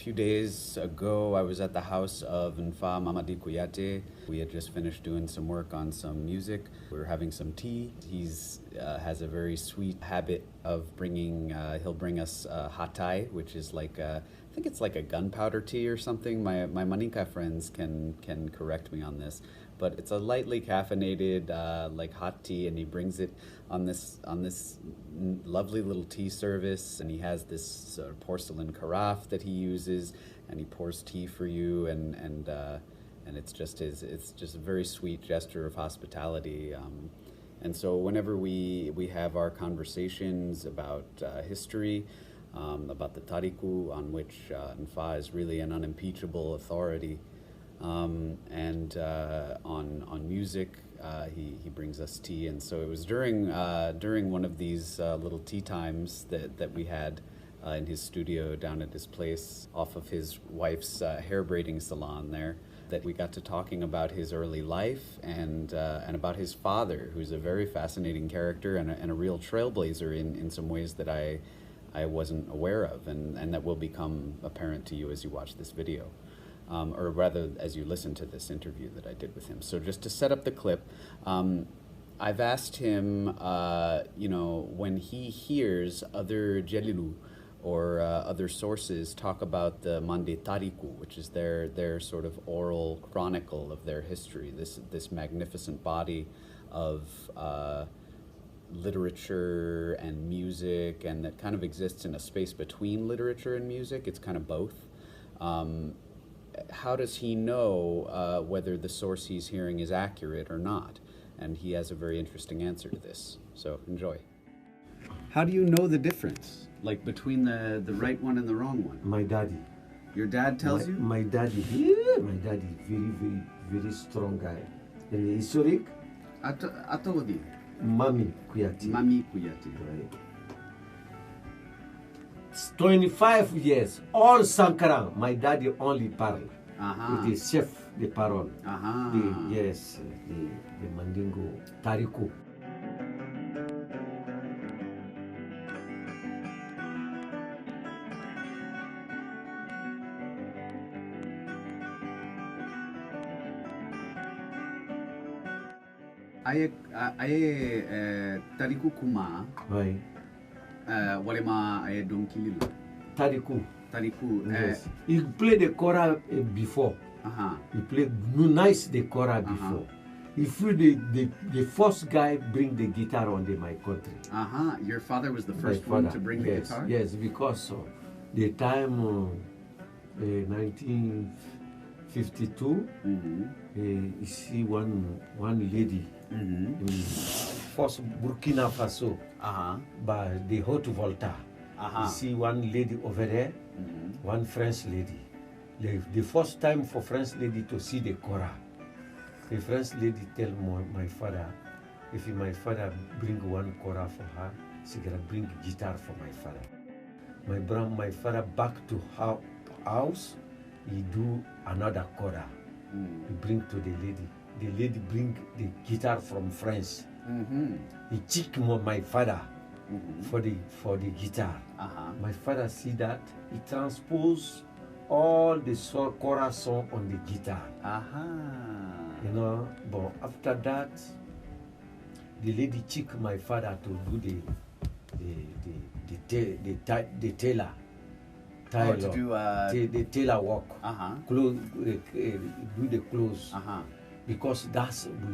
few days ago, I was at the house of Nfa Mamadi Kouyate. We had just finished doing some work on some music. We were having some tea. He's has a very sweet habit of bringing, he'll bring us hatai, which is like I think it's like a gunpowder tea or something. My Maninka friends can correct me on this, but it's a lightly caffeinated like hot tea, and he brings it on this lovely little tea service, and he has this sort of porcelain carafe that he uses, and he pours tea for you, and it's just a very sweet gesture of hospitality. And so whenever we have our conversations about history, about the tariku, on which Nfa is really an unimpeachable authority, and on music, he brings us tea. And so it was during one of these little tea times that we had in his studio down at his place off of his wife's hair braiding salon there, that we got to talking about his early life and about his father, who's a very fascinating character and a real trailblazer in some ways that I wasn't aware of, and that will become apparent to you as you watch this video. Or rather, as you listen to this interview that I did with him. So just to set up the clip, I've asked him, when he hears other Jelilu or other sources talk about the Mande Tariku, which is their sort of oral chronicle of their history, this magnificent body of literature and music, and that kind of exists in a space between literature and music. It's kind of both. How does he know whether the source he's hearing is accurate or not? And he has a very interesting answer to this. So enjoy. How do you know the difference, like between the right one and the wrong one? My daddy. Your dad tells you? My daddy, very, very strong guy. And historic. Atodi. Mamy Kouyate. Mamy Kouyate. Right. 25 years, all Sankara, my daddy only parle. The chef, the parole. The Mandingo, Tariku. Aye Tariku Kuma. Right. Walema aye Donkililu. Tariku. Yes. He played the kora before. He played nice the kora before. If the first guy bring the guitar on my country. Your father was the first one to bring the guitar? Yes, because the time 1952, you see one lady in first Burkina Faso, by the Haute Volta. You see one lady over there, one French lady. The first time for French lady to see the Kora, the French lady tell my father, if my father bring one Kora for her, she gonna bring guitar for my father. My father back to house, he do another Kora. He bring to the lady. The lady bring the guitar from France. He check my father for the guitar. My father see that, he transpose all the Kora song on the guitar. But after that, the lady check my father to do the tailor. The tailor work. Clothes, do the clothes. Because we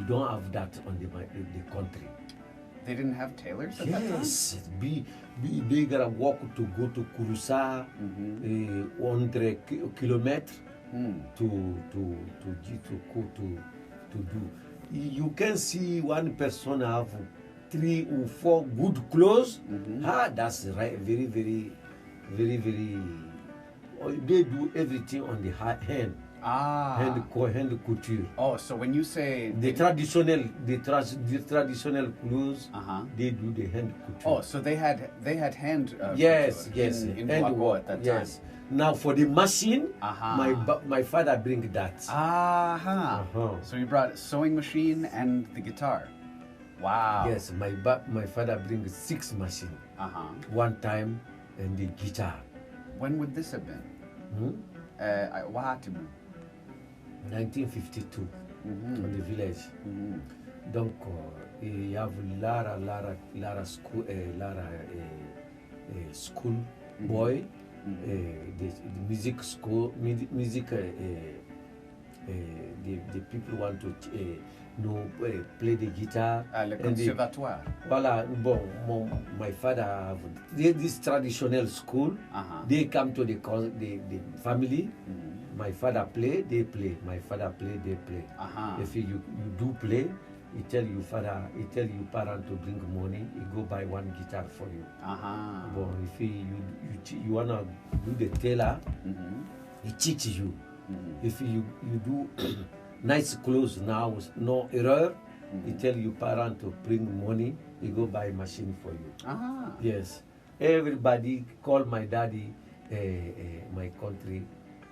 don't have that on the country. They didn't have tailors at that time? Yes, they gotta walk to go to Kurusa, 100 kilometers to do. You can see one person have 3 or 4 good clothes. That's right. Very, very, very, very. They do everything on the hand. Hand couture. Oh, so when you say the traditional clothes, they do the hand couture. Oh, so they had hand yes, in Boaco at that time. Now for the machine, my father bring that. So he brought a sewing machine and the guitar. Wow. Yes, my father bring 6 machine. One time and the guitar. When would this have been? Wahatimu. 1952 on the village. Donc, il y a Lara school, school boy, the music school, music. The people want to play the guitar. Le conservatoire. Voilà, bon, my father have this traditional school. They come to the family. My father play, they play. My father play, they play. If you do play, he tell you parent to bring money, he go buy one guitar for you. But if you wanna do the tailor, he teach you. If you do nice clothes now, no error, he tell you parent to bring money, he go buy machine for you. Yes. Everybody call my daddy, my country,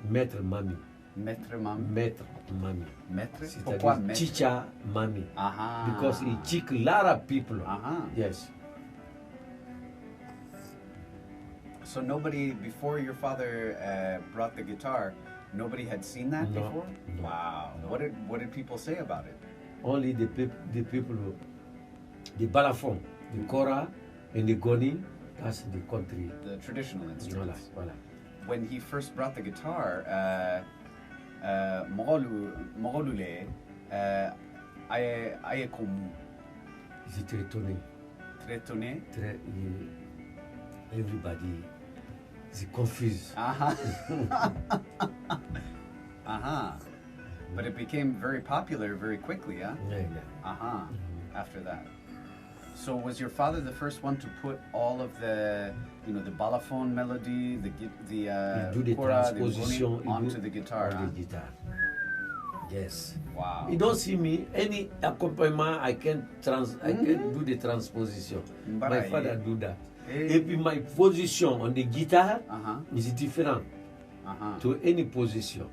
Maitre Mamy. Maitre Mamy. Maitre Mamy. Maitre? Pourquoi Maitre? Teacher Mamy. Because he teach a lot of people. Yes. So nobody, before your father brought the guitar, nobody had seen that before? No. Wow. No. What did people say about it? Only the people, the balafon, the kora, and the goni, that's the country. The traditional instruments. Voilà. When he first brought the guitar, Mogolule, aye komu. Is très étonné. Très étonné? Everybody is confused. But it became very popular very quickly, huh? Yeah. After that. So was your father the first one to put all of the, the balafon melody, the kora, the ngoni onto the guitar? On the guitar. Yes. Wow. You don't see me any accompaniment. I can do the transposition. My father do that. Maybe my position on the guitar is different to any position.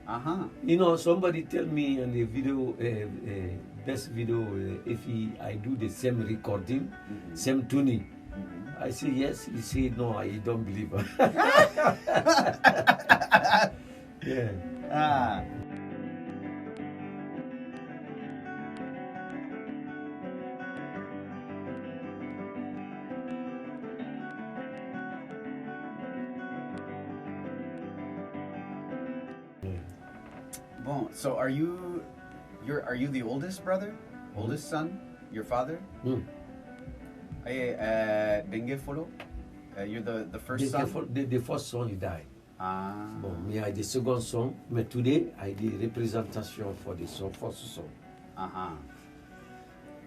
Somebody tell me on the video, best video, if I do the same recording, same tuning. I say yes. He say no. I don't believe. Yeah. Bon, so are you the oldest brother? Oldest son? Your father? Dengue Folo? You're the first son? The first son, he died. Bon, me I the second son, but today I the representation for the first son.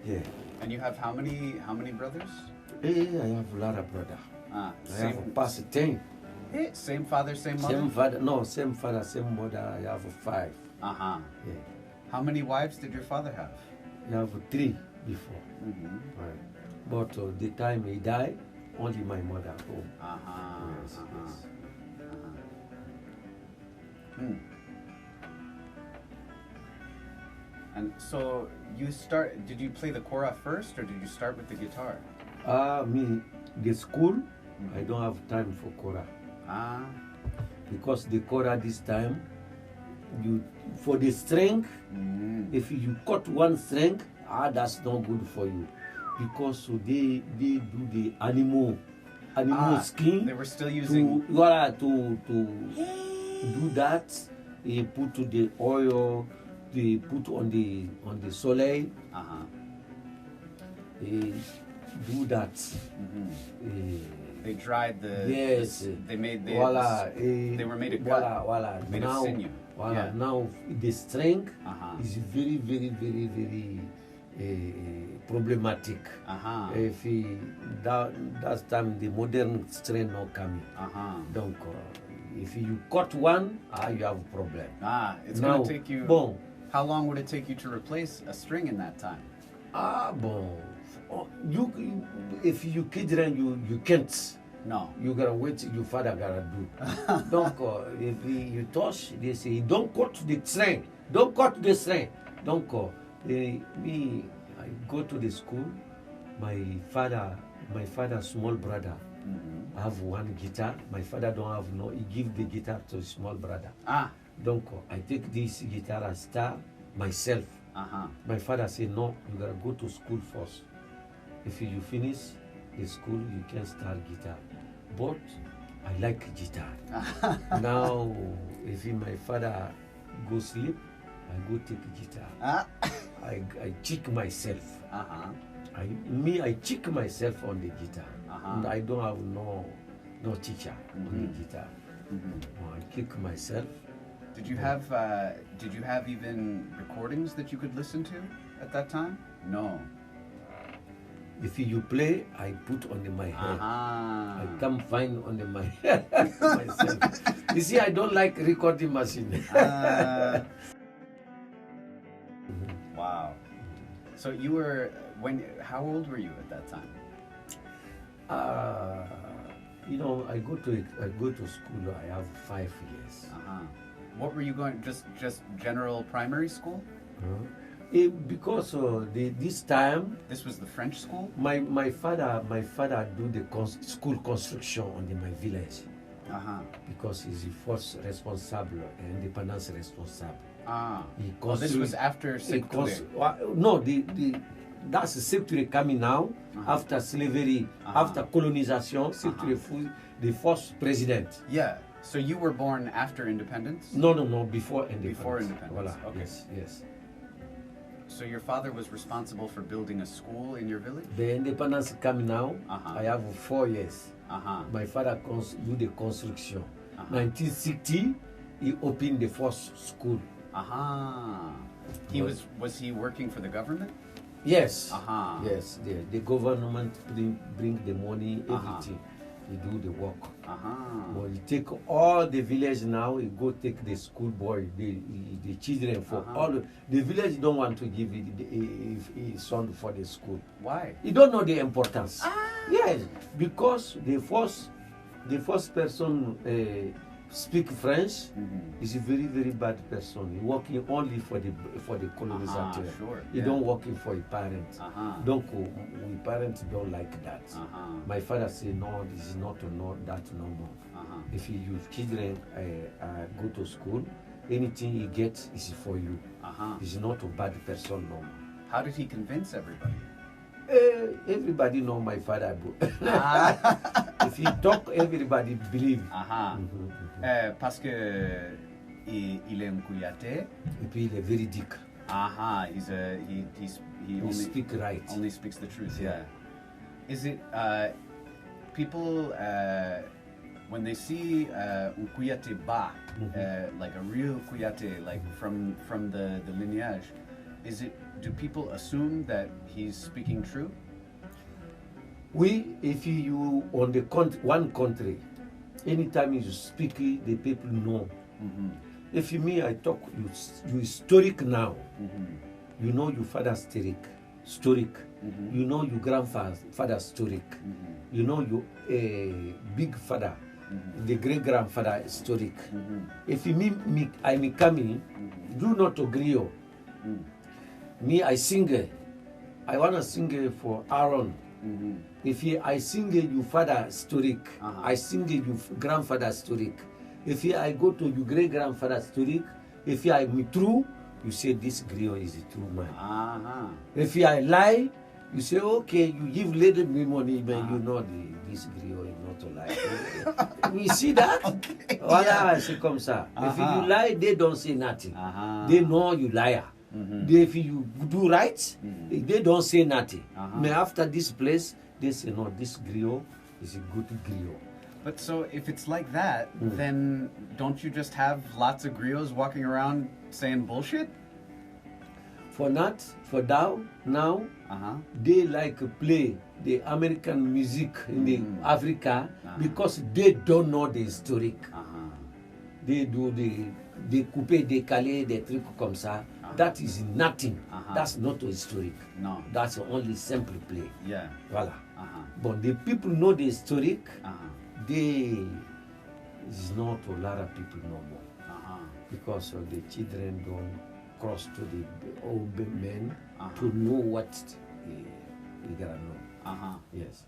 Yeah. And you have how many brothers? I have a lot of brothers. I have past 10. Same father, same mother? Same father, same mother. I have 5. Yeah. How many wives did your father have? I have 3 before. Right. But the time he died, only my mother home. Yes. And so did you play the kora first or did you start with the guitar? Me, the school, I don't have time for kora. Because the kora this time, for the string, if you cut one string, that's not good for you. Because they do the animal skin. They were still using to do that. They put the oil. They put on the soleil. They do that. They dried the. Yes. They made the. They were made of gut. Made of sinew. Yeah. Now the string is very, very, very, very problematic. If that time the modern string not coming. Donc, if you cut one, you have a problem. It's going to take you. Bon. How long would it take you to replace a string in that time? Bon. If you children, you can't. No. You gotta wait. Your father gotta do. Donc, if you touch, they say don't cut the string. Don't cut the string. Donc, I go to the school. My father's small brother I have one guitar. My father don't have no. He give the guitar to his small brother. Donc I take this guitar and start myself. My father say no. You gotta go to school first. If you finish the school, you can start guitar. But I like guitar. Now, if my father go sleep, I go take guitar. I check myself. I check myself on the guitar. And I don't have no teacher on the guitar. I kick myself. Did you have even recordings that you could listen to at that time? No. If you play, I put on my head. I come find on my head myself. You see, I don't like recording machine. Wow. So you were how old were you at that time? You know, I go to school. I have 5 years. What were you going? Just general primary school? Because this time this was the French school. My father do the school construction on my village. Because he's the first responsible, independence responsible. Well, this was after no, that's the sector coming now after slavery, after colonization. Sector the first president. Yeah. So you were born after independence? No, before independence. Before independence. Voilà. Okay. Yes. So your father was responsible for building a school in your village? The independence coming now. I have 4 years. My father do the construction. 1960, he opened the first school. Was he working for the government? Yes. Yes. The government bring the money, everything. He do the work. But he take all the village now. He go take the school boy, the children for all. The village don't want to give his son for the school. Why? He don't know the importance. Yes, because the first person speak French is a very, very bad person. He working only for the colonizer. He don't working for his parents. Donc we parents don't like that. My father say no, this is not that no more. If your children go to school, anything he gets is for you. He's not a bad person no more. How did he convince everybody? Everybody know my father. If he talk, everybody believe. Parce que il est un Kouyate. Et puis il est véridique. He only speak right. Only speaks the truth. Yeah. Is it people when they see un Kouyate ba, like a real Kouyate, like from the lineage? Do people assume that he's speaking true? If you on the one country, anytime you speak, the people know. If me, I talk, you historic now. You know your father's historic. You know your grandfather's historic. You know your big father, the great grandfather historic. If you I coming, do not Griot. Me, I sing. I wanna sing for Aaron. If I sing your father historic, I sing your grandfather historic. If I go to your great grandfather historic, if I am true, you say this Griot is a true man. If I lie, you say okay, you give little me money, but you know this Griot is not a lie. We see that? Voilà, c'est comme ça. If you lie, they don't say nothing. They know you liar. If you do right, they don't say nothing. But after this place, they say no, this Griot is a good Griot. But so if it's like that, then don't you just have lots of griots walking around saying bullshit? For now, they like play the American music in the Africa because they don't know the historic. They do the coupé, décalé, des trucs comme ça. That is nothing. That's not historic. No. That's only simple play. Yeah. Voilà. But the people know the historic. Is not a lot of people no more. Because the children don't cross to the old men to know what they gotta know. Yes.